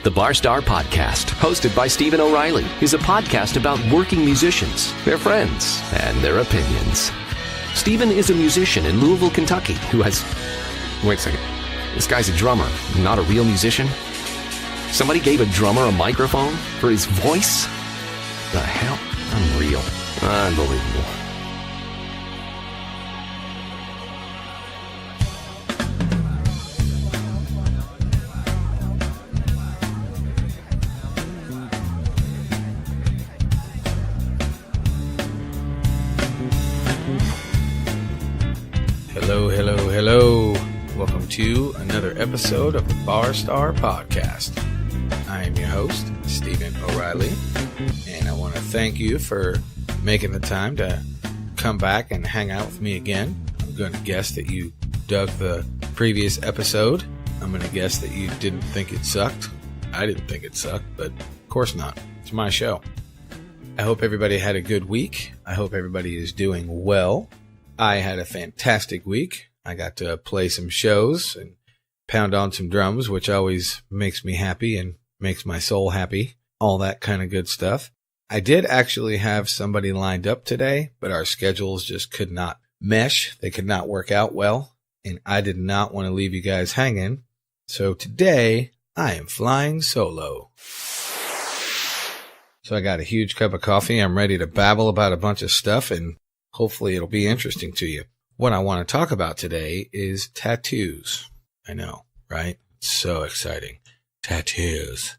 The Barstar Podcast, hosted by Stephen O'Reilly, is a podcast about working musicians, their friends, and their opinions. Stephen is a musician in Louisville, Kentucky, who has... Wait a second. This guy's a drummer, not a real musician? Somebody gave a drummer a microphone for his voice? The hell? Unreal. Unbelievable. Hello. Welcome to another episode of the Barstar Podcast. I am your host, Stephen O'Reilly, and I want to thank you for making the time to come back and hang out with me again. I'm going to guess that you dug the previous episode. I'm going to guess that you didn't think it sucked. I didn't think it sucked, but of course not. It's my show. I hope everybody had a good week. I hope everybody is doing well. I had a fantastic week. I got to play some shows and pound on some drums, which always makes me happy and makes my soul happy. All that kind of good stuff. I did actually have somebody lined up today, but our schedules just could not mesh. They could not work out well, and I did not want to leave you guys hanging. So today, I am flying solo. So I got a huge cup of coffee. I'm ready to babble about a bunch of stuff, and hopefully it'll be interesting to you. What I want to talk about today is tattoos. I know, right? So exciting. Tattoos.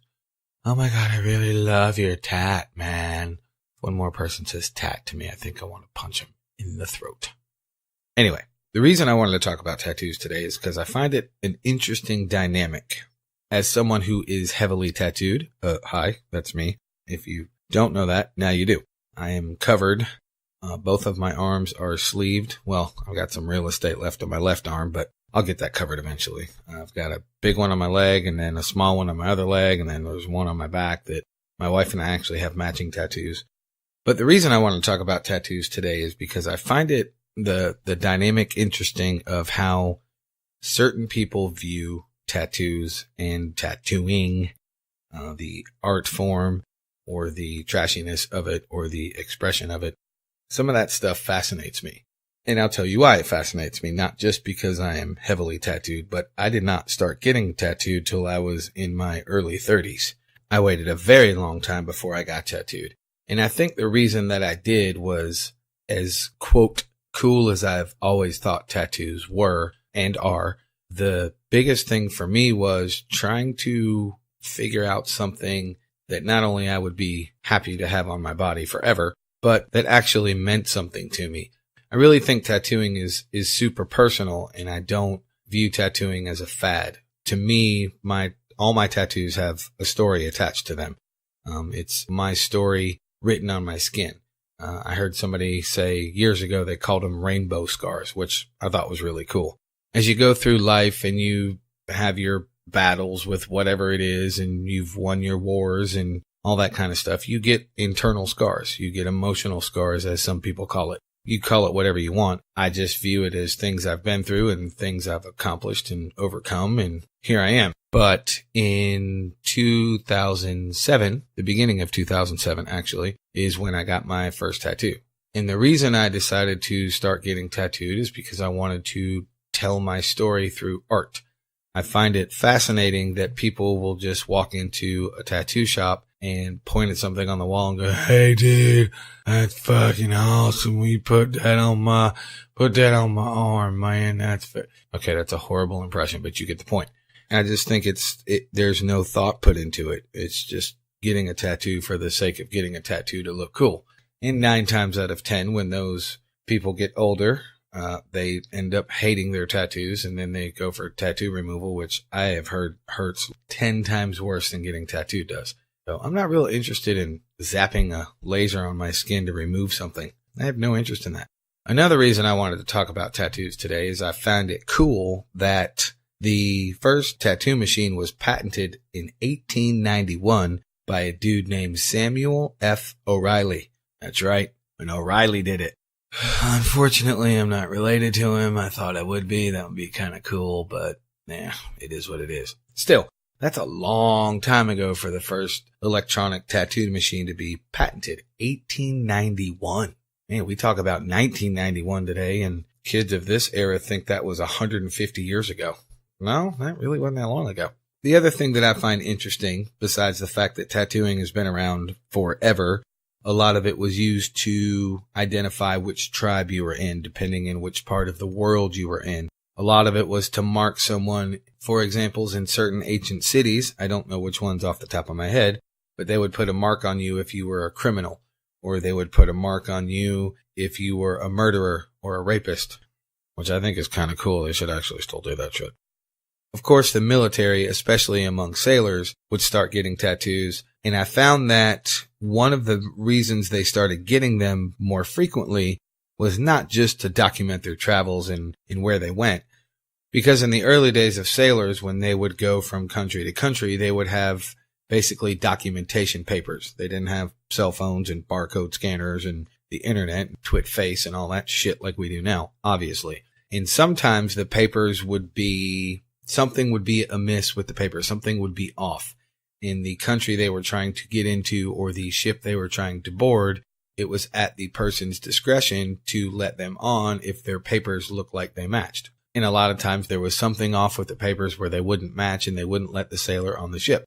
Oh my God, I really love your tat, man. One more person says tat to me, I think I want to punch him in the throat. Anyway, the reason I wanted to talk about tattoos today is because I find it an interesting dynamic. As someone who is heavily tattooed, hi, that's me. If you don't know that, now you do. I am covered. Both of my arms are sleeved. Well, I've got some real estate left on my left arm, but I'll get that covered eventually. I've got a big one on my leg and then a small one on my other leg. And then there's one on my back that my wife and I actually have matching tattoos. But the reason I want to talk about tattoos today is because I find it the dynamic interesting of how certain people view tattoos and tattooing, the art form or the trashiness of it or the expression of it. Some of that stuff fascinates me. And I'll tell you why it fascinates me, not just because I am heavily tattooed, but I did not start getting tattooed till I was in my early 30s. I waited a very long time before I got tattooed. And I think the reason that I did was, as, quote, cool as I've always thought tattoos were and are, the biggest thing for me was trying to figure out something that not only I would be happy to have on my body forever, but that actually meant something to me. I really think tattooing is super personal, and I don't view tattooing as a fad. To me, all my tattoos have a story attached to them. It's my story written on my skin. I heard somebody say years ago they called them rainbow scars, which I thought was really cool. As you go through life and you have your battles with whatever it is, and you've won your wars and all that kind of stuff, you get internal scars. You get emotional scars, as some people call it. You call it whatever you want. I just view it as things I've been through and things I've accomplished and overcome, and here I am. But in 2007, the beginning of 2007 actually, is when I got my first tattoo. And the reason I decided to start getting tattooed is because I wanted to tell my story through art. I find it fascinating that people will just walk into a tattoo shop and point at something on the wall and go, "Hey dude, that's fucking awesome. We put that on my arm, man. Okay, that's a horrible impression, but you get the point. And I just think there's no thought put into it. It's just getting a tattoo for the sake of getting a tattoo to look cool. And 9 times out of 10, when those people get older, they end up hating their tattoos, and then they go for tattoo removal, which I have heard hurts 10 times worse than getting tattooed does. So I'm not real interested in zapping a laser on my skin to remove something. I have no interest in that. Another reason I wanted to talk about tattoos today is I found it cool that the first tattoo machine was patented in 1891 by a dude named Samuel F. O'Reilly. That's right, and O'Reilly did it. Unfortunately, I'm not related to him. I thought I would be. That would be kind of cool, but it is what it is. Still, That's a long time ago for the first electronic tattoo machine to be patented. 1891. Man, we talk about 1991 today, and kids of this era think that was 150 years ago. No, that really wasn't that long ago. The other thing that I find interesting, besides the fact that tattooing has been around forever, a lot of it was used to identify which tribe you were in, depending on which part of the world you were in. A lot of it was to mark someone. For examples, in certain ancient cities, I don't know which ones off the top of my head, but they would put a mark on you if you were a criminal, or they would put a mark on you if you were a murderer or a rapist, which I think is kind of cool. They should actually still do that shit. Of course, the military, especially among sailors, would start getting tattoos. And I found that one of the reasons they started getting them more frequently was not just to document their travels and where they went. Because in the early days of sailors, when they would go from country to country, they would have basically documentation papers. They didn't have cell phones and barcode scanners and the internet, and twit face and all that shit like we do now, obviously. And sometimes the papers would be, something would be amiss with the paper. Something would be off in the country they were trying to get into or the ship they were trying to board. It was at the person's discretion to let them on if their papers looked like they matched. And a lot of times there was something off with the papers where they wouldn't match and they wouldn't let the sailor on the ship.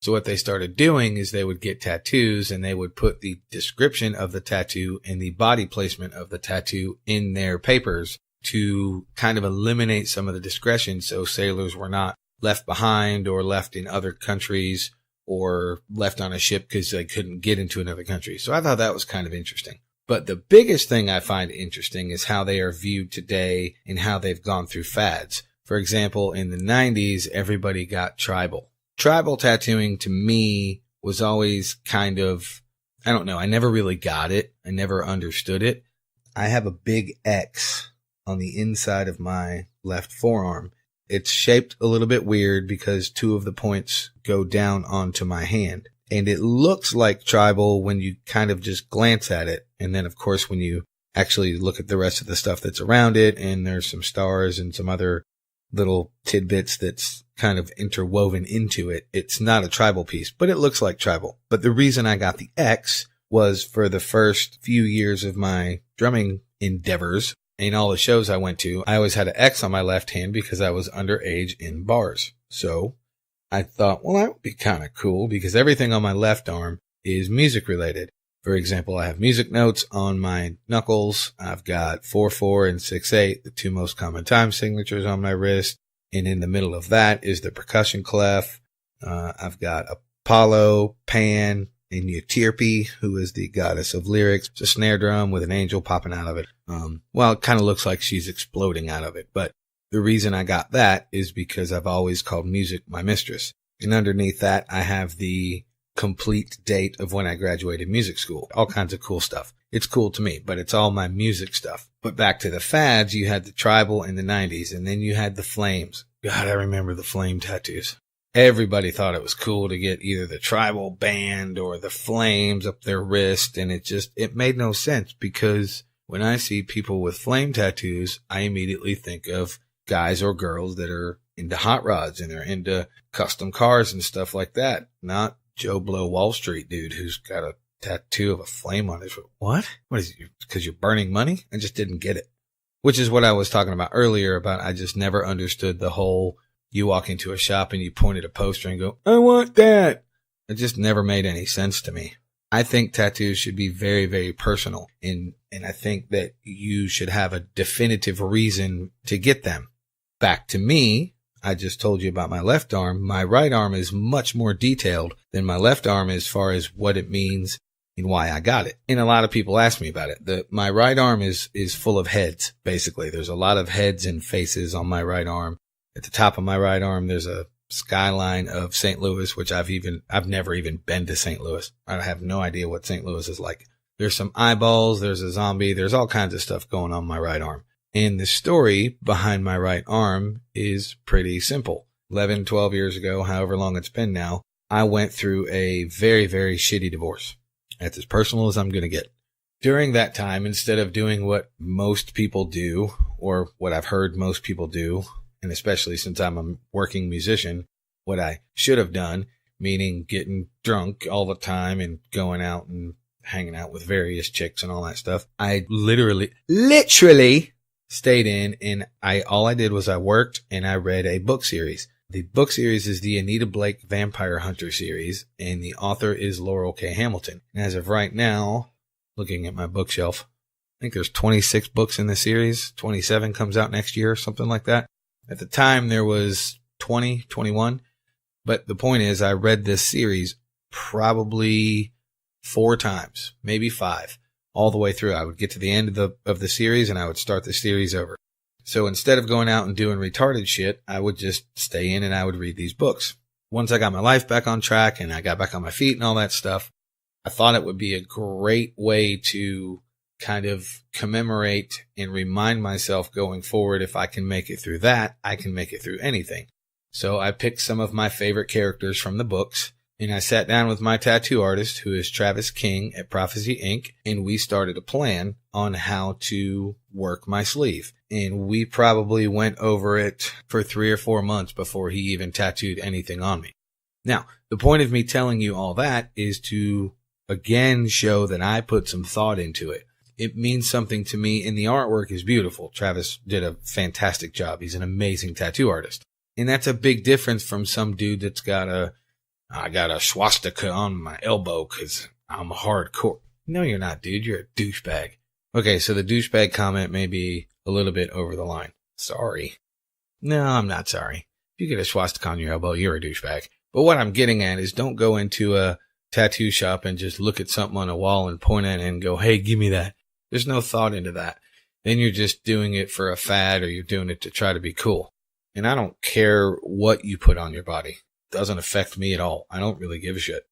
So what they started doing is they would get tattoos and they would put the description of the tattoo and the body placement of the tattoo in their papers to kind of eliminate some of the discretion so sailors were not left behind or left in other countries or left on a ship because they couldn't get into another country. So I thought that was kind of interesting. But the biggest thing I find interesting is how they are viewed today and how they've gone through fads. For example, in the 90s, everybody got tribal. Tribal tattooing to me was always kind of, I don't know, I never really got it. I never understood it. I have a big X on the inside of my left forearm. It's shaped a little bit weird because two of the points go down onto my hand. And it looks like tribal when you kind of just glance at it. And then, of course, when you actually look at the rest of the stuff that's around it, and there's some stars and some other little tidbits that's kind of interwoven into it, it's not a tribal piece, but it looks like tribal. But the reason I got the X was for the first few years of my drumming endeavors and all the shows I went to, I always had an X on my left hand because I was underage in bars. So I thought, well, that would be kind of cool because everything on my left arm is music related. For example, I have music notes on my knuckles. I've got 4/4 and 6/8, the two most common time signatures on my wrist. And in the middle of that is the percussion clef. I've got Apollo, Pan, and Euterpe, who is the goddess of lyrics. It's a snare drum with an angel popping out of it. Well, it kind of looks like she's exploding out of it, but the reason I got that is because I've always called music my mistress. And underneath that, I have the complete date of when I graduated music school. All kinds of cool stuff. It's cool to me, but it's all my music stuff. But back to the fads, you had the tribal in the 90s, and then you had the flames. God, I remember the flame tattoos. Everybody thought it was cool to get either the tribal band or the flames up their wrist, and it made no sense because when I see people with flame tattoos, I immediately think of guys or girls that are into hot rods and they're into custom cars and stuff like that. Not Joe Blow Wall Street dude who's got a tattoo of a flame on his foot. What? What is it? Because you're burning money? I just didn't get it. Which is what I was talking about earlier about I just never understood the whole you walk into a shop and you point at a poster and go, I want that. It just never made any sense to me. I think tattoos should be very, very personal. And I think that you should have a definitive reason to get them. Back to me, I just told you about my left arm. My right arm is much more detailed than my left arm as far as what it means and why I got it. And a lot of people ask me about it. My right arm is full of heads, basically. There's a lot of heads and faces on my right arm. At the top of my right arm, there's a skyline of St. Louis, which I've never even been to St. Louis. I have no idea what St. Louis is like. There's some eyeballs, there's a zombie, there's all kinds of stuff going on my right arm. And the story behind my right arm is pretty simple. 11, 12 years ago, however long it's been now, I went through a very, very shitty divorce. That's as personal as I'm going to get. During that time, instead of doing what most people do, or what I've heard most people do, and especially since I'm a working musician, what I should have done, meaning getting drunk all the time and going out and hanging out with various chicks and all that stuff. I literally stayed in, and all I did was I worked and I read a book series. The book series is the Anita Blake Vampire Hunter series, and the author is Laurel K. Hamilton. And as of right now, looking at my bookshelf, I think there's 26 books in the series. 27 comes out next year, something like that. At the time, there was 20, 21. But the point is, I read this series probably 4 times, maybe 5, all the way through. I would get to the end of the series, and I would start the series over. So instead of going out and doing retarded shit, I would just stay in and I would read these books. Once I got my life back on track and I got back on my feet and all that stuff, I thought it would be a great way to kind of commemorate and remind myself going forward, if I can make it through that, I can make it through anything. So I picked some of my favorite characters from the books, and I sat down with my tattoo artist, who is Travis King at Prophecy Inc., and we started a plan on how to work my sleeve. And we probably went over it for 3 or 4 months before he even tattooed anything on me. Now, the point of me telling you all that is to, again, show that I put some thought into it. It means something to me, and the artwork is beautiful. Travis did a fantastic job. He's an amazing tattoo artist. And that's a big difference from some dude that's I got a swastika on my elbow because I'm hardcore. No, you're not, dude. You're a douchebag. Okay, so the douchebag comment may be a little bit over the line. Sorry. No, I'm not sorry. If you get a swastika on your elbow, you're a douchebag. But what I'm getting at is, don't go into a tattoo shop and just look at something on a wall and point at it and go, hey, give me that. There's no thought into that. Then you're just doing it for a fad, or you're doing it to try to be cool. And I don't care what you put on your body. It doesn't affect me at all. I don't really give a shit.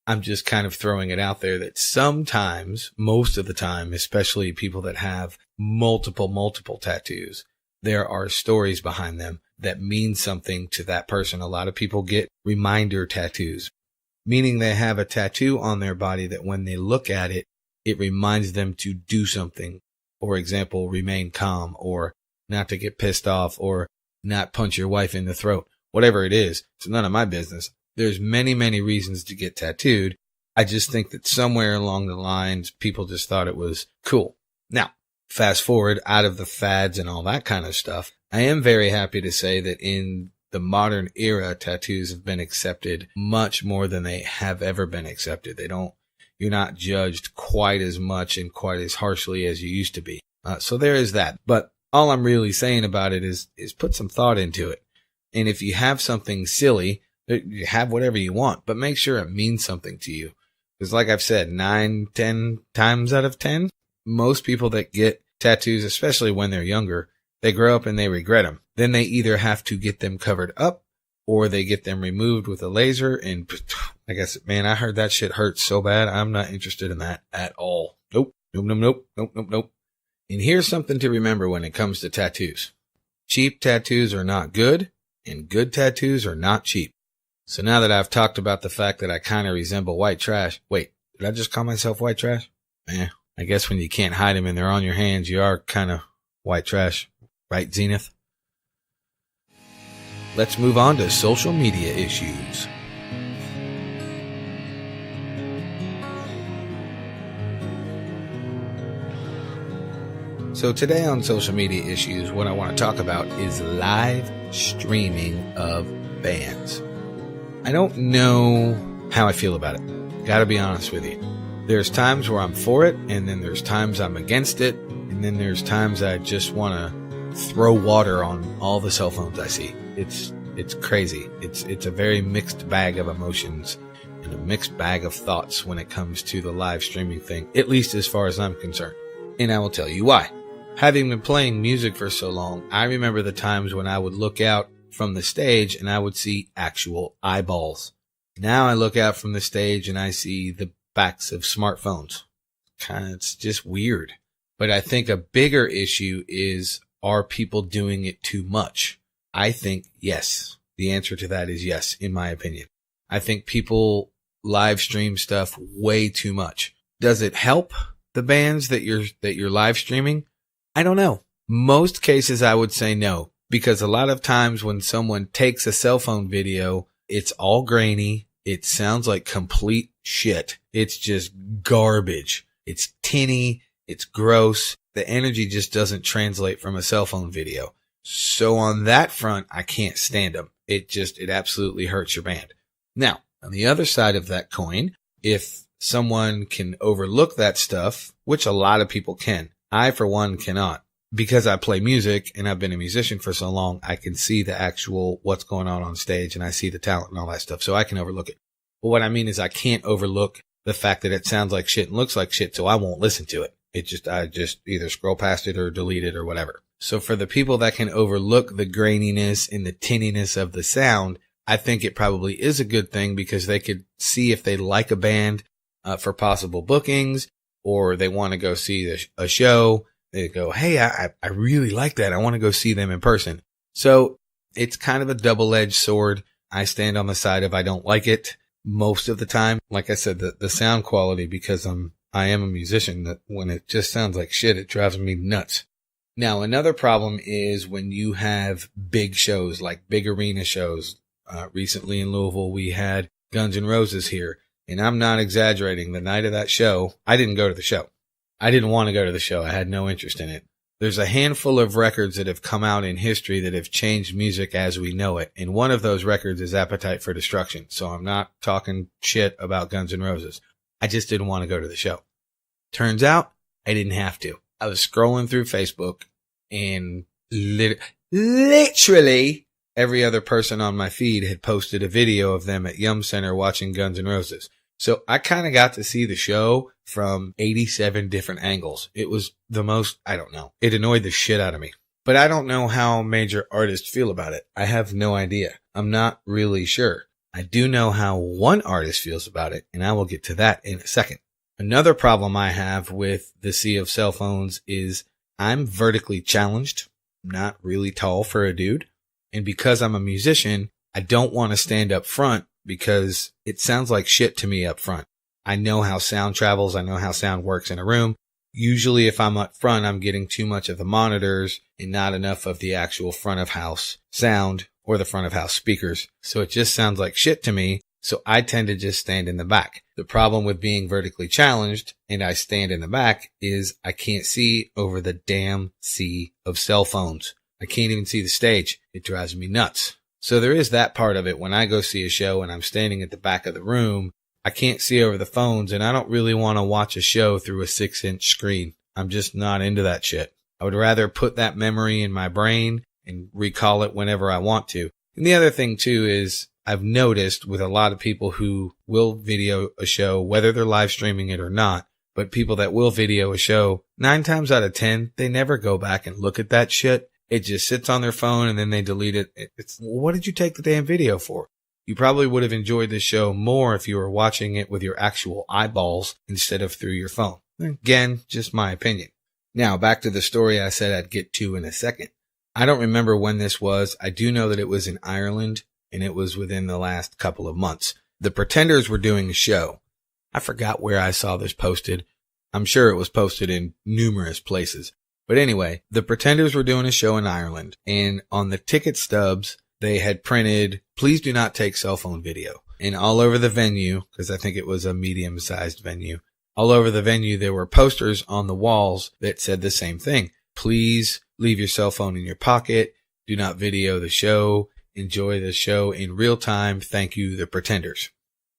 I'm just kind of throwing it out there that sometimes, most of the time, especially people that have multiple tattoos, there are stories behind them that mean something to that person. A lot of people get reminder tattoos, meaning they have a tattoo on their body that when they look at it, it reminds them to do something. For example, remain calm, or not to get pissed off, or not punch your wife in the throat. Whatever it is, it's none of my business. There's many reasons to get tattooed. I just think that somewhere along the lines, people just thought it was cool. Now, fast forward out of the fads and all that kind of stuff, I am very happy to say that in the modern era, tattoos have been accepted much more than they have ever been accepted. You're not judged quite as much and quite as harshly as you used to be. So there is that. But all I'm really saying about it is put some thought into it. And if you have something silly, you have whatever you want, but make sure it means something to you. Because like I've said, 9, 10 times out of 10, most people that get tattoos, especially when they're younger, they grow up and they regret them. Then they either have to get them covered up, or they get them removed with a laser. And I guess, man, I heard that shit hurts so bad. I'm not interested in that at all. Nope. And here's something to remember when it comes to tattoos. Cheap tattoos are not good, and good tattoos are not cheap. So now that I've talked about the fact that I kind of resemble white trash. Wait, did I just call myself white trash? I guess when you can't hide them and they're on your hands, you are kind of white trash. Right, Zenith? Let's move on to social media issues. So today on social media issues, what I want to talk about is live streaming of bands. I don't know how I feel about it. Gotta be honest with you. There's times where I'm for it, and then there's times I'm against it, and then there's times I just want to throw water on all the cell phones I see. It's crazy. It's a very mixed bag of emotions and a mixed bag of thoughts when it comes to the live streaming thing, at least as far as I'm concerned. And I will tell you why. Having been playing music for so long, I remember the times when I would look out from the stage and I would see actual eyeballs. Now I look out from the stage and I see the backs of smartphones. It's just weird. But I think a bigger issue is, are people doing it too much? I think yes. The answer to that is yes, in my opinion. I think people live stream stuff way too much. Does it help the bands that you're live streaming? I don't know. Most cases I would say no, because a lot of times when someone takes a cell phone video It's all grainy. It sounds like complete shit. It's just garbage. It's tinny. It's gross. The energy just doesn't translate from a cell phone video. So on that front, I can't stand them. It absolutely hurts your band. Now, on the other side of that coin, if someone can overlook that stuff, which a lot of people can, I, for one, cannot. Because I play music and I've been a musician for so long, I can see the actual what's going on stage and I see the talent and all that stuff. So I can overlook it. But what I mean is I can't overlook the fact that it sounds like shit and looks like shit. So I won't listen to it. I just either scroll past it or delete it or whatever. So for the people that can overlook the graininess and the tinniness of the sound, I think it probably is a good thing because they could see if they like a band for possible bookings, or they want to go see a show. They go, hey, I really like that. I want to go see them in person. So it's kind of a double-edged sword. I stand on the side of I don't like it most of the time. Like I said, the sound quality, because I am a musician, that when it just sounds like shit, it drives me nuts. Now, another problem is when you have big shows, like big arena shows. Recently in Louisville, we had Guns N' Roses here. And I'm not exaggerating. The night of that show, I didn't go to the show. I didn't want to go to the show. I had no interest in it. There's a handful of records that have come out in history that have changed music as we know it. And one of those records is Appetite for Destruction. So I'm not talking shit about Guns N' Roses. I just didn't want to go to the show. Turns out I didn't have to. I was scrolling through Facebook and literally every other person on my feed had posted a video of them at Yum Center watching Guns N' Roses. So I kind of got to see the show from 87 different angles. It was the most, I don't know. It annoyed the shit out of me. But I don't know how major artists feel about it. I have no idea. I'm not really sure. I do know how one artist feels about it, and I will get to that in a second. Another problem I have with the sea of cell phones is I'm vertically challenged, not really tall for a dude. And because I'm a musician, I don't want to stand up front because it sounds like shit to me up front. I know how sound travels. I know how sound works in a room. Usually if I'm up front, I'm getting too much of the monitors and not enough of the actual front of house sound or the front of house speakers. So it just sounds like shit to me. So I tend to just stand in the back. The problem with being vertically challenged and I stand in the back is I can't see over the damn sea of cell phones. I can't even see the stage. It drives me nuts. So there is that part of it. When I go see a show and I'm standing at the back of the room, I can't see over the phones, and I don't really want to watch a show through a 6-inch screen. I'm just not into that shit. I would rather put that memory in my brain and recall it whenever I want to. And the other thing too is I've noticed with a lot of people who will video a show, whether they're live streaming it or not, but people that will video a show, 9 times out of 10, they never go back and look at that shit. It just sits on their phone and then they delete it. It's, what did you take the damn video for? You probably would have enjoyed the show more if you were watching it with your actual eyeballs instead of through your phone. Again, just my opinion. Now, back to the story I said I'd get to in a second. I don't remember when this was. I do know that it was in Ireland, and it was within the last couple of months. The Pretenders were doing a show. I forgot where I saw this posted. I'm sure it was posted in numerous places. But anyway, the Pretenders were doing a show in Ireland, and on the ticket stubs, they had printed, please do not take cell phone video. And all over the venue, because I think it was a medium-sized venue, all over the venue there were posters on the walls that said the same thing. Please leave your cell phone in your pocket. Do not video the show. Enjoy the show in real time. Thank you, the Pretenders.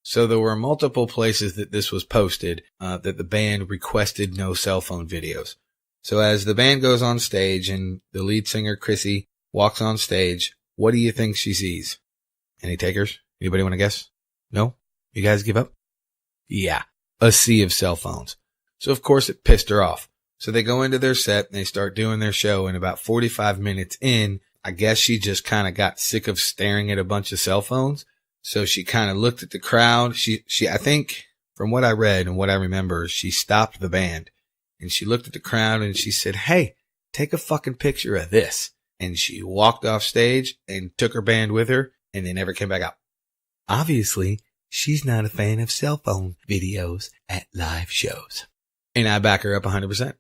So there were multiple places that this was posted, that the band requested no cell phone videos. So as the band goes on stage and the lead singer, Chrissy, walks on stage, what do you think she sees? Any takers? Anybody want to guess? No? You guys give up? Yeah, a sea of cell phones. So of course it pissed her off. So they go into their set and they start doing their show, and about 45 minutes in, I guess she just kind of got sick of staring at a bunch of cell phones. So she kind of looked at the crowd. She, I think from what I read and what I remember, she stopped the band and she looked at the crowd and she said, hey, take a fucking picture of this. And she walked off stage and took her band with her, and they never came back out. Obviously, she's not a fan of cell phone videos at live shows. And I back her up 100%.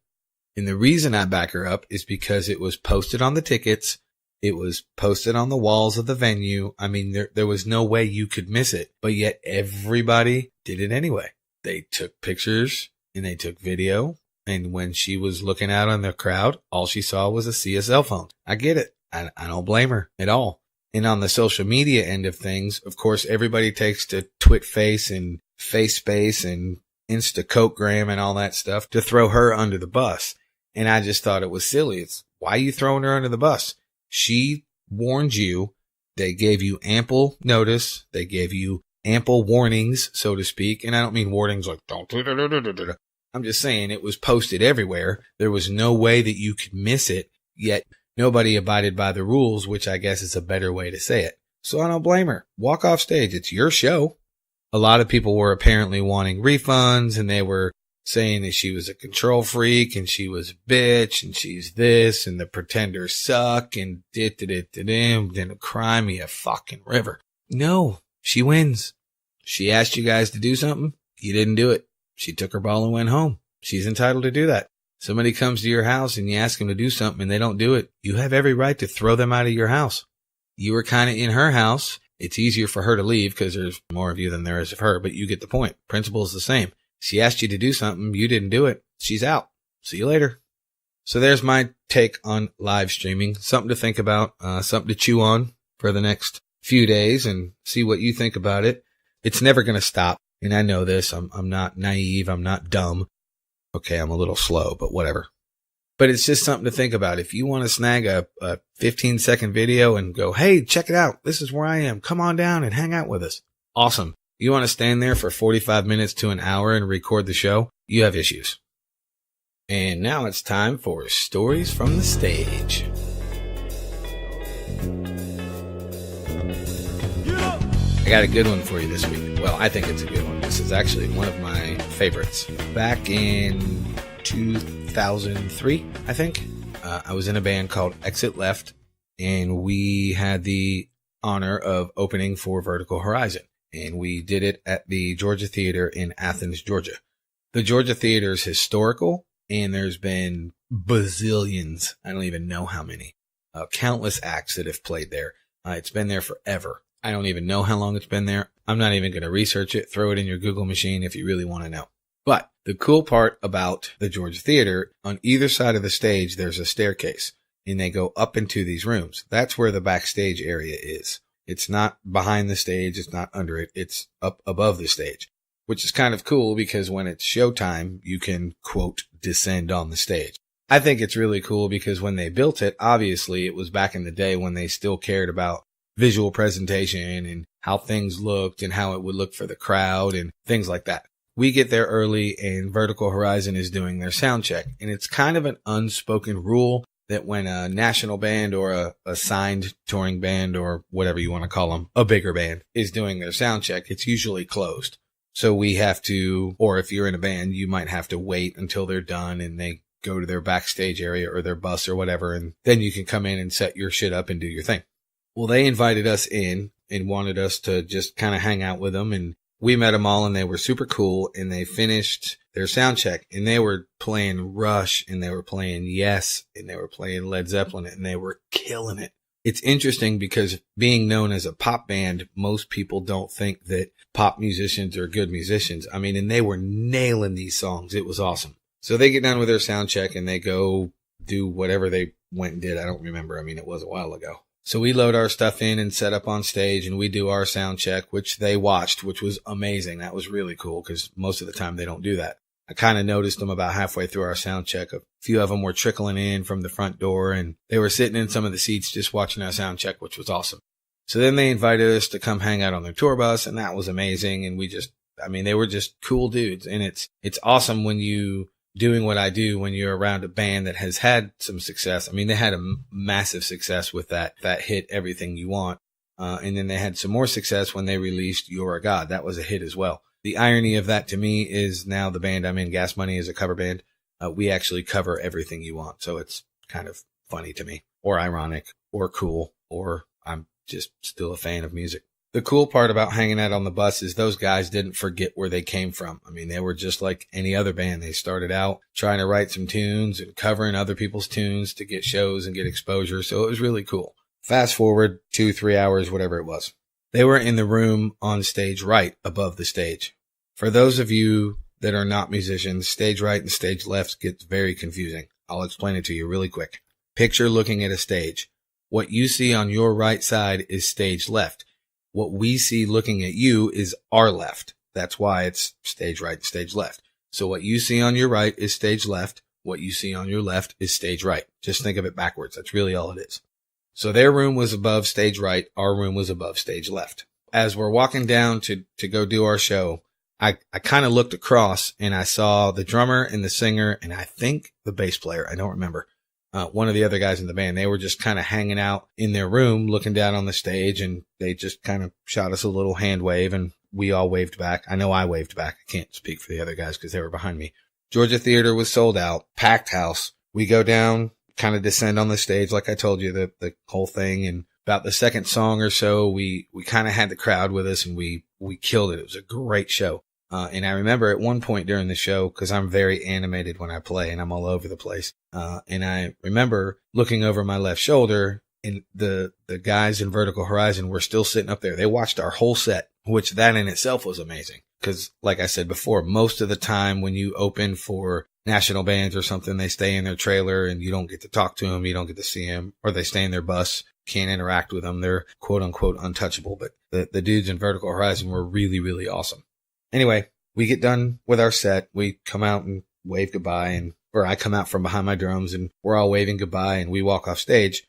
And the reason I back her up is because it was posted on the tickets. It was posted on the walls of the venue. I mean, there was no way you could miss it, but yet everybody did it anyway. They took pictures and they took video. And when she was looking out on the crowd, all she saw was a sea of cell phones. I get it. I don't blame her at all. And on the social media end of things, of course, everybody takes to TwitFace and FaceSpace and Instacokegram and all that stuff to throw her under the bus. And I just thought it was silly. It's why are you throwing her under the bus? She warned you. They gave you ample notice. They gave you ample warnings, so to speak. And I don't mean warnings like, don't do da. I'm just saying it was posted everywhere. There was no way that you could miss it, yet nobody abided by the rules, which I guess is a better way to say it. So I don't blame her. Walk off stage. It's your show. A lot of people were apparently wanting refunds, and they were saying that she was a control freak and she was a bitch and she's this and the pretenders suck and then cry me a fucking river. No, she wins. She asked you guys to do something. You didn't do it. She took her ball and went home. She's entitled to do that. Somebody comes to your house and you ask them to do something and they don't do it. You have every right to throw them out of your house. You were kind of in her house. It's easier for her to leave because there's more of you than there is of her, but you get the point. Principle is the same. She asked you to do something. You didn't do it. She's out. See you later. So there's my take on live streaming. Something to think about, something to chew on for the next few days and see what you think about it. It's never going to stop. And I know this. I'm not naive. I'm not dumb. Okay, I'm a little slow, but whatever. But it's just something to think about. If you want to snag a 15-second video and go, hey, check it out. This is where I am. Come on down and hang out with us. Awesome. You want to stand there for 45 minutes to an hour and record the show? You have issues. And now it's time for Stories from the Stage. I got a good one for you this week. Well, I think it's a good one. This is actually one of my favorites. Back in 2003, I think, I was in a band called Exit Left, and we had the honor of opening for Vertical Horizon. And we did it at the Georgia Theater in Athens, Georgia. The Georgia Theater is historical, and there's been bazillions, I don't even know how many, countless acts that have played there. It's been there forever. I don't even know how long it's been there. I'm not even going to research it. Throw it in your Google machine if you really want to know. But the cool part about the Georgia Theater, on either side of the stage, there's a staircase, and they go up into these rooms. That's where the backstage area is. It's not behind the stage. It's not under it. It's up above the stage, which is kind of cool because when it's showtime, you can, quote, descend on the stage. I think it's really cool because when they built it, obviously it was back in the day when they still cared about visual presentation and how things looked and how it would look for the crowd and things like that. We get there early and Vertical Horizon is doing their sound check. And it's kind of an unspoken rule that when a national band or a signed touring band or whatever you want to call them, a bigger band is doing their sound check, it's usually closed. So we have to, or if you're in a band, you might have to wait until they're done and they go to their backstage area or their bus or whatever. And then you can come in and set your shit up and do your thing. Well, they invited us in and wanted us to just kind of hang out with them. And we met them all and they were super cool. And they finished their sound check and they were playing Rush and they were playing Yes and they were playing Led Zeppelin and they were killing it. It's interesting because being known as a pop band, most people don't think that pop musicians are good musicians. I mean, and they were nailing these songs. It was awesome. So they get done with their sound check and they go do whatever they went and did. I don't remember. I mean, it was a while ago. So we load our stuff in and set up on stage and we do our sound check, which they watched, which was amazing. That was really cool because most of the time they don't do that. I kind of noticed them about halfway through our sound check. A few of them were trickling in from the front door and they were sitting in some of the seats just watching our sound check, which was awesome. So then they invited us to come hang out on their tour bus and that was amazing. And they were just cool dudes. And it's awesome when you doing what I do when you're around a band that has had some success. I mean, they had a massive success with that hit, Everything You Want. And then they had some more success when they released You're a God. That was a hit as well. The irony of that to me is now the band I'm in, Gas Money, is a cover band. We actually cover Everything You Want. So it's kind of funny to me or ironic or cool, or I'm just still a fan of music. The cool part about hanging out on the bus is those guys didn't forget where they came from. I mean, they were just like any other band. They started out trying to write some tunes and covering other people's tunes to get shows and get exposure. So it was really cool. Fast forward 2-3 hours, whatever it was. They were in the room on stage right above the stage. For those of you that are not musicians, stage right and stage left gets very confusing. I'll explain it to you really quick. Picture looking at a stage. What you see on your right side is stage left. What we see looking at you is our left. That's why it's stage right and stage left. So what you see on your right is stage left. What you see on your left is stage right. Just think of it backwards. That's really all it is. So their room was above stage right. Our room was above stage left. As we're walking down to go do our show, I kind of looked across and I saw the drummer and the singer and I think the bass player. I don't remember. One of the other guys in the band. They were just kind of hanging out in their room looking down on the stage, and they just kind of shot us a little hand wave and we all waved back. I know I waved back. I can't speak for the other guys because they were behind me. Georgia Theater was sold out, packed house. We go down, kind of descend on the stage like I told you, the whole thing. And about the second song or so, we kind of had the crowd with us and we killed it. It was a great show. And I remember at one point during the show, cause I'm very animated when I play and I'm all over the place. And I remember looking over my left shoulder and the guys in Vertical Horizon were still sitting up there. They watched our whole set, which that in itself was amazing. Cause like I said before, most of the time when you open for national bands or something, they stay in their trailer and you don't get to talk to them. You don't get to see them, or they stay in their bus, can't interact with them. They're quote unquote untouchable, but the dudes in Vertical Horizon were really, really awesome. Anyway, we get done with our set. We come out and wave goodbye, or I come out from behind my drums and we're all waving goodbye and we walk off stage.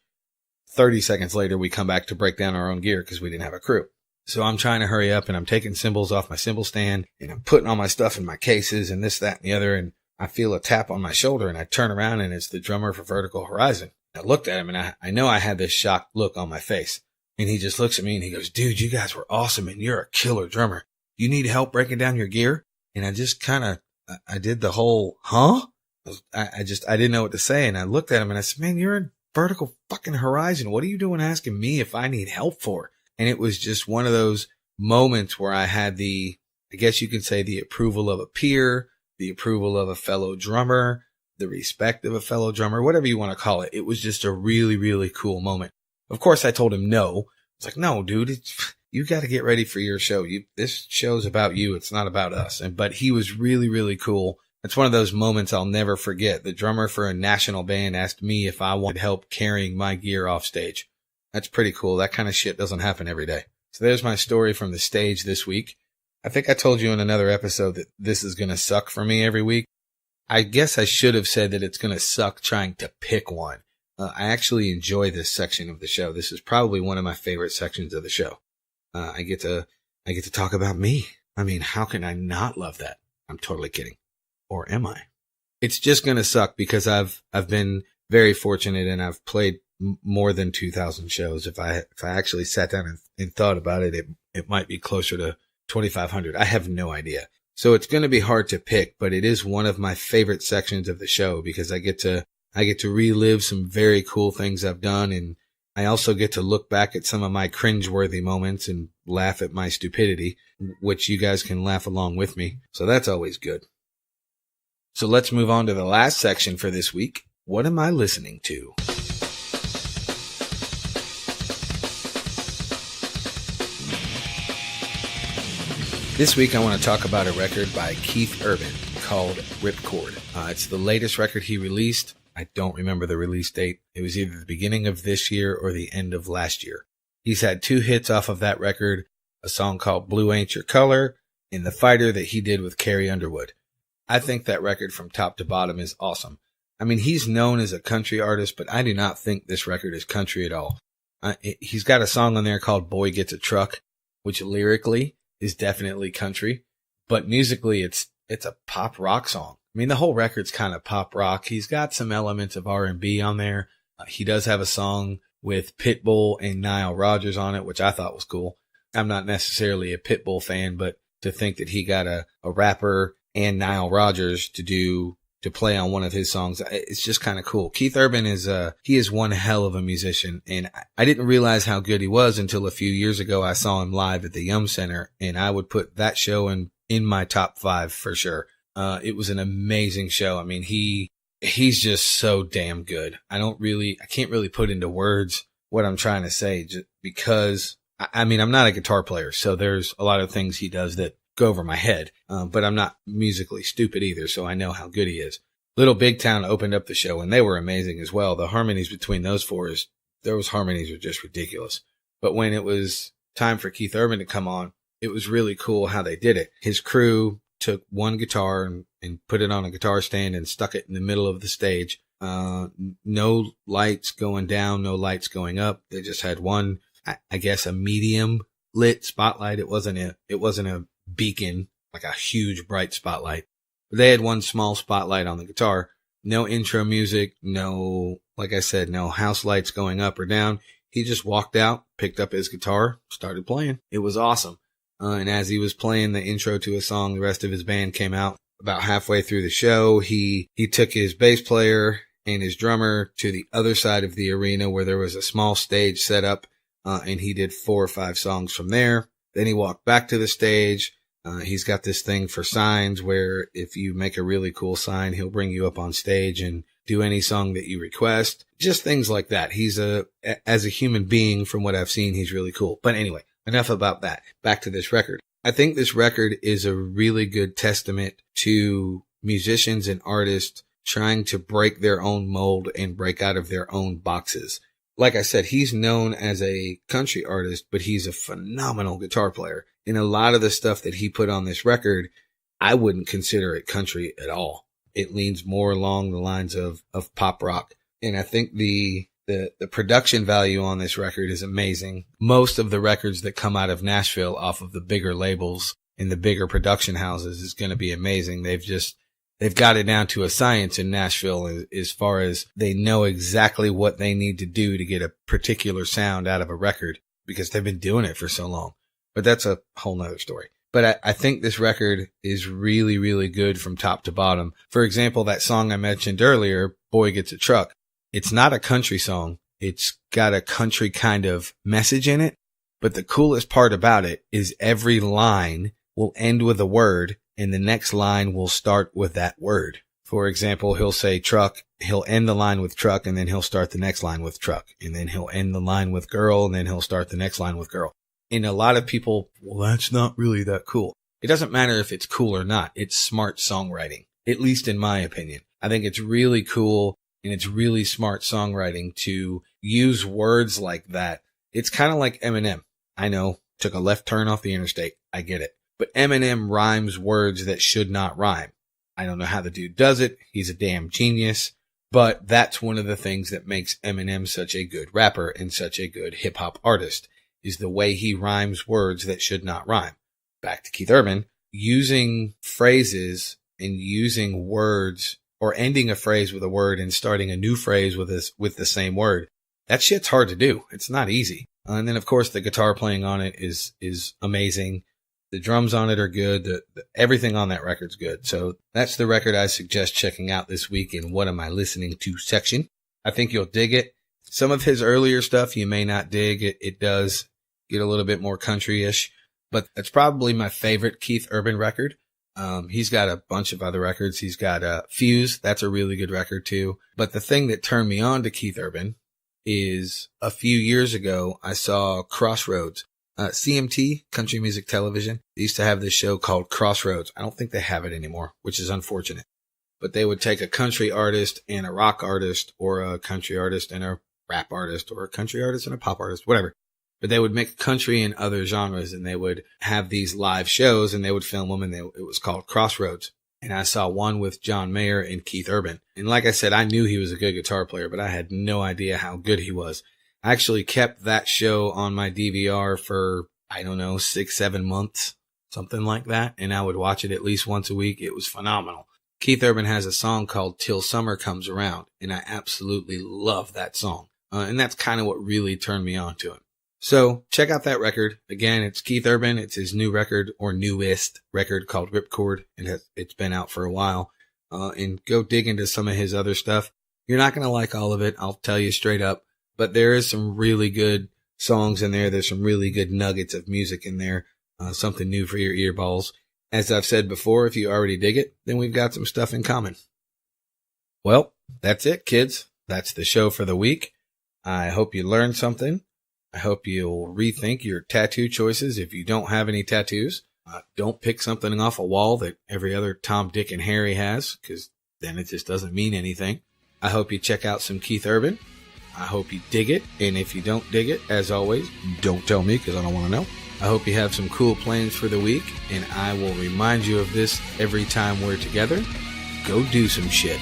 30 seconds later, we come back to break down our own gear because we didn't have a crew. So I'm trying to hurry up and I'm taking cymbals off my cymbal stand and I'm putting all my stuff in my cases and this, that, and the other. And I feel a tap on my shoulder and I turn around and it's the drummer for Vertical Horizon. I looked at him and I know I had this shocked look on my face. And he just looks at me and he goes, "Dude, you guys were awesome and you're a killer drummer. You need help breaking down your gear?" And I just I did the whole, huh? I didn't know what to say. And I looked at him and I said, "Man, you're in Vertical fucking Horizon. What are you doing asking me if I need help for?" And it was just one of those moments where I had I guess you could say the approval of a peer, the approval of a fellow drummer, the respect of a fellow drummer, whatever you want to call it. It was just a really, really cool moment. Of course, I told him no. It's like, "No, dude, you got to get ready for your show. This show's about you. It's not about us." But he was really, really cool. It's one of those moments I'll never forget. The drummer for a national band asked me if I wanted help carrying my gear off stage. That's pretty cool. That kind of shit doesn't happen every day. So there's my story from the stage this week. I think I told you in another episode that this is going to suck for me every week. I guess I should have said that it's going to suck trying to pick one. I actually enjoy this section of the show. This is probably one of my favorite sections of the show. I get to talk about me. I mean, how can I not love that? I'm totally kidding. Or am I? It's just going to suck because I've been very fortunate and I've played more than 2,000 shows. If I actually sat down and thought about it, it might be closer to 2,500. I have no idea. So it's going to be hard to pick, but it is one of my favorite sections of the show because I get to relive some very cool things I've done. And I also get to look back at some of my cringeworthy moments and laugh at my stupidity, which you guys can laugh along with me. So that's always good. So let's move on to the last section for this week. What am I listening to? This week I want to talk about a record by Keith Urban called Ripcord. It's the latest record he released. I don't remember the release date. It was either the beginning of this year or the end of last year. He's had 2 hits off of that record, a song called Blue Ain't Your Color and The Fighter that he did with Carrie Underwood. I think that record from top to bottom is awesome. I mean, he's known as a country artist, but I do not think this record is country at all. He's got a song on there called Boy Gets a Truck, which lyrically is definitely country, but musically it's a pop rock song. I mean, the whole record's kind of pop rock. He's got some elements of R&B on there. He does have a song with Pitbull and Nile Rodgers on it, which I thought was cool. I'm not necessarily a Pitbull fan, but to think that he got a rapper and Nile Rodgers to play on one of his songs, it's just kind of cool. Keith Urban he is one hell of a musician, and I didn't realize how good he was until a few years ago. I saw him live at the Yum Center, and I would put that show in my top 5 for sure. It was an amazing show. I mean, he's just so damn good. I can't really put into words what I'm trying to say, just because, I mean, I'm not a guitar player, so there's a lot of things he does that go over my head, but I'm not musically stupid either, so I know how good he is. Little Big Town opened up the show, and they were amazing as well. The harmonies between those harmonies are just ridiculous. But when it was time for Keith Urban to come on, it was really cool how they did it. His crew took one guitar and put it on a guitar stand and stuck it in the middle of the stage. No lights going down, no lights going up. They just had one, I guess, a medium lit spotlight. It wasn't a beacon, like a huge bright spotlight. They had one small spotlight on the guitar. No intro music, no, like I said, no house lights going up or down. He just walked out, picked up his guitar, started playing. It was awesome. And as he was playing the intro to a song, the rest of his band came out. About halfway through the show, he took his bass player and his drummer to the other side of the arena where there was a small stage set up, and he did 4 or 5 songs from there. Then he walked back to the stage. He's got this thing for signs where if you make a really cool sign, he'll bring you up on stage and do any song that you request. Just things like that. As a human being, from what I've seen, he's really cool. But anyway, enough about that. Back to this record. I think this record is a really good testament to musicians and artists trying to break their own mold and break out of their own boxes. Like I said, he's known as a country artist, but he's a phenomenal guitar player. And a lot of the stuff that he put on this record, I wouldn't consider it country at all. It leans more along the lines of pop rock. And I think the production value on this record is amazing. Most of the records that come out of Nashville off of the bigger labels and the bigger production houses is going to be amazing. They've got it down to a science in Nashville as far as they know exactly what they need to do to get a particular sound out of a record because they've been doing it for so long. But that's a whole nother story. But I think this record is really, really good from top to bottom. For example, that song I mentioned earlier, Boy Gets a Truck. It's not a country song. It's got a country kind of message in it. But the coolest part about it is every line will end with a word and the next line will start with that word. For example, he'll say truck, he'll end the line with truck, and then he'll start the next line with truck. And then he'll end the line with girl, and then he'll start the next line with girl. And a lot of people, well, that's not really that cool. It doesn't matter if it's cool or not. It's smart songwriting, at least in my opinion. I think it's really cool and it's really smart songwriting to use words like that. It's kind of like Eminem. I know, took a left turn off the interstate. I get it. But Eminem rhymes words that should not rhyme. I don't know how the dude does it. He's a damn genius. But that's one of the things that makes Eminem such a good rapper and such a good hip hop artist, is the way he rhymes words that should not rhyme. Back to Keith Urban, using phrases and using words or ending a phrase with a word and starting a new phrase with the same word. That shit's hard to do. It's not easy. And then of course the guitar playing on it is amazing. The drums on it are good. Everything on that record's good. So that's the record I suggest checking out this week in What Am I Listening To section. I think you'll dig it. Some of his earlier stuff you may not dig. It does get a little bit more country-ish, but that's probably my favorite Keith Urban record. He's got a bunch of other records. He's got Fuse. That's a really good record too. But the thing that turned me on to Keith Urban is a few years ago, I saw Crossroads. CMT, Country Music Television, they used to have this show called Crossroads. I don't think they have it anymore, which is unfortunate. But they would take a country artist and a rock artist, or a country artist and a rap artist, or a country artist and a pop artist, whatever. But they would make country and other genres, and they would have these live shows, and they would film them, and it was called Crossroads. And I saw one with John Mayer and Keith Urban. And like I said, I knew he was a good guitar player, but I had no idea how good he was. I actually kept that show on my DVR for, 6-7 months, something like that. And I would watch it at least once a week. It was phenomenal. Keith Urban has a song called Till Summer Comes Around, and I absolutely love that song. And that's kind of what really turned me on to him. So check out that record. Again, it's Keith Urban. It's his new record, or newest record, called Ripcord. It's been out for a while. And go dig into some of his other stuff. You're not going to like all of it. I'll tell you straight up. But there is some really good songs in there. There's some really good nuggets of music in there. Something new for your earballs. As I've said before, if you already dig it, then we've got some stuff in common. Well, that's it, kids. That's the show for the week. I hope you learned something. I hope you'll rethink your tattoo choices if you don't have any tattoos. Don't pick something off a wall that every other Tom, Dick, and Harry has, because then it just doesn't mean anything. I hope you check out some Keith Urban. I hope you dig it, and if you don't dig it, as always, don't tell me because I don't want to know. I hope you have some cool plans for the week, and I will remind you of this every time we're together. Go do some shit.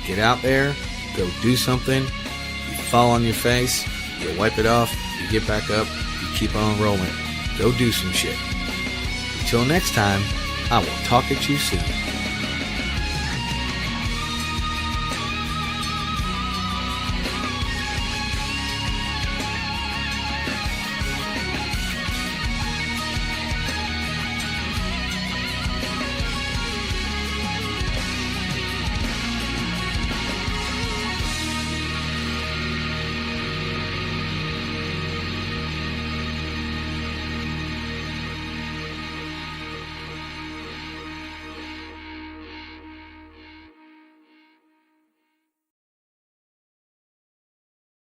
Get out there, go do something. You fall on your face, you wipe it off, you get back up, you keep on rolling. Go do some shit. Until next time, I will talk at you soon.